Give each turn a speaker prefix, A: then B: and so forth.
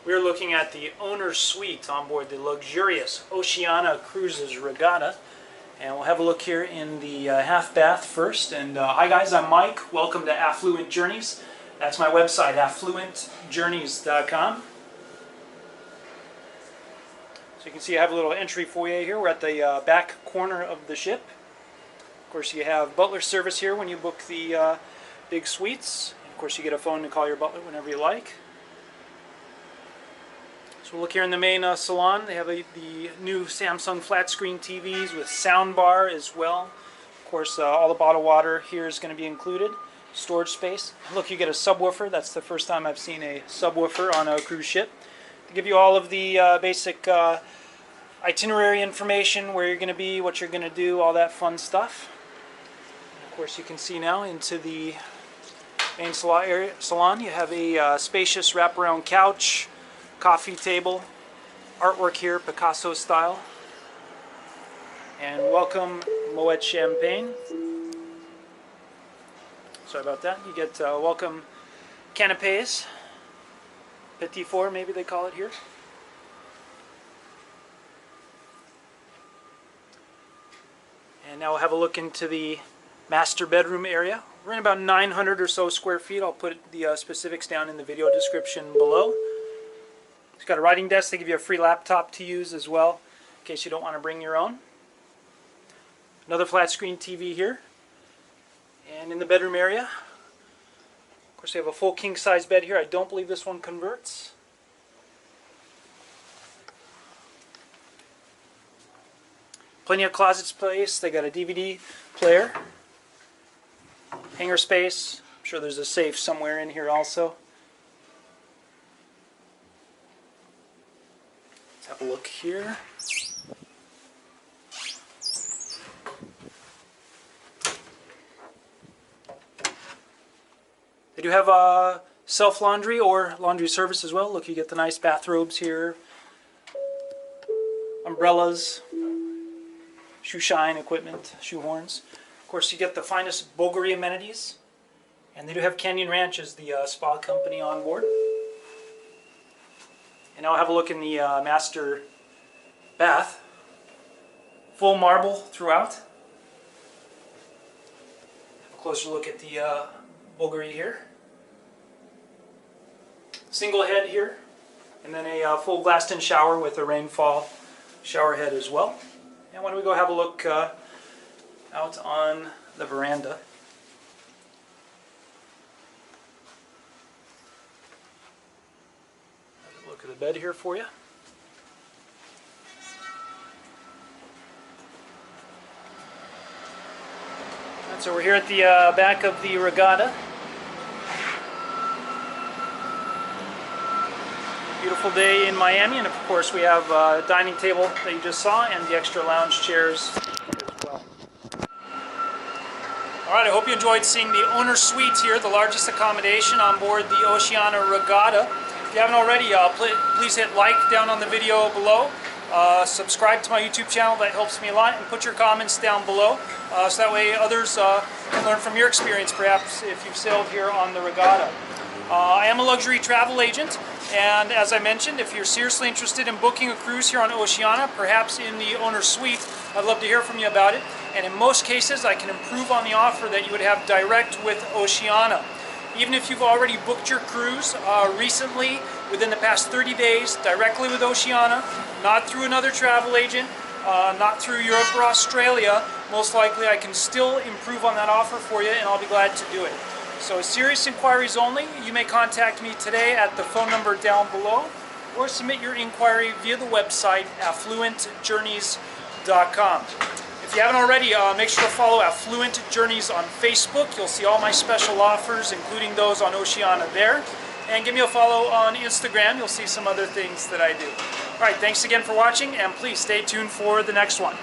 A: We're looking at the owner's suite on board the luxurious Oceania Cruises Regatta. And we'll have a look here in the half bath first. And hi guys, I'm Mike. Welcome to Affluent Journeys. That's my website, affluentjourneys.com. So you can see I have a little entry foyer here. We're at the back corner of the ship. Of course, you have Butler service here when you book the big suites. Of course, you get a phone to call your butler whenever you like. So we'll look here in the main salon. They have the new Samsung flat screen TVs with sound bar as well. Of course, all the bottled water here is going to be included. Storage space. Look, you get a subwoofer. That's the first time I've seen a subwoofer on a cruise ship. To give you all of the basic itinerary information, where you're going to be, what you're going to do, all that fun stuff. And of course, you can see now into the main salon. You have a spacious wraparound couch, coffee table, artwork here, Picasso style, and welcome Moet champagne. Sorry about that. You get welcome canapes, petit four maybe they call it here. And now we'll have a look into the master bedroom area. We're in about 900 or so square feet. I'll put the specifics down in the video description below. It's got a writing desk. They give you a free laptop to use as well, in case you don't want to bring your own. Another flat screen TV here. And in the bedroom area, of course, they have a full king-size bed here. I don't believe this one converts. Plenty of closet space. They got a DVD player. Hanger space. I'm sure there's a safe somewhere in here also. Have a look here. They do have self-laundry or laundry service as well. Look, you get the nice bathrobes here, umbrellas, shoe shine equipment, shoe horns. Of course, you get the finest Bulgari amenities. And they do have Canyon Ranch as the spa company on board. And now I'll have a look in the master bath. Full marble throughout. Have a closer look at the Bulgari here. Single head here. And then a full glassed-in shower with a rainfall shower head as well. And why don't we go have a look out on the veranda. Look at the bed here for you. Right, so we're here at the back of the regatta. Beautiful day in Miami, and of course we have a dining table that you just saw and the extra lounge chairs as well. Alright, I hope you enjoyed seeing the owner's suite here, the largest accommodation on board the Oceania Regatta. If you haven't already, please hit like down on the video below. Subscribe to my YouTube channel, that helps me a lot. And put your comments down below so that way others can learn from your experience, perhaps if you've sailed here on the regatta. I am a luxury travel agent, and as I mentioned, if you're seriously interested in booking a cruise here on Oceania, perhaps in the owner's suite, I'd love to hear from you about it. And in most cases, I can improve on the offer that you would have direct with Oceania. Even if you've already booked your cruise recently, within the past 30 days, directly with Oceania, not through another travel agent, not through Europe or Australia, most likely I can still improve on that offer for you, and I'll be glad to do it. So serious inquiries only. You may contact me today at the phone number down below, or submit your inquiry via the website, affluentjourneys.com. If you haven't already, make sure to follow Affluent Journeys on Facebook. You'll see all my special offers, including those on Oceania there. And give me a follow on Instagram. You'll see some other things that I do. All right, thanks again for watching, and please stay tuned for the next one.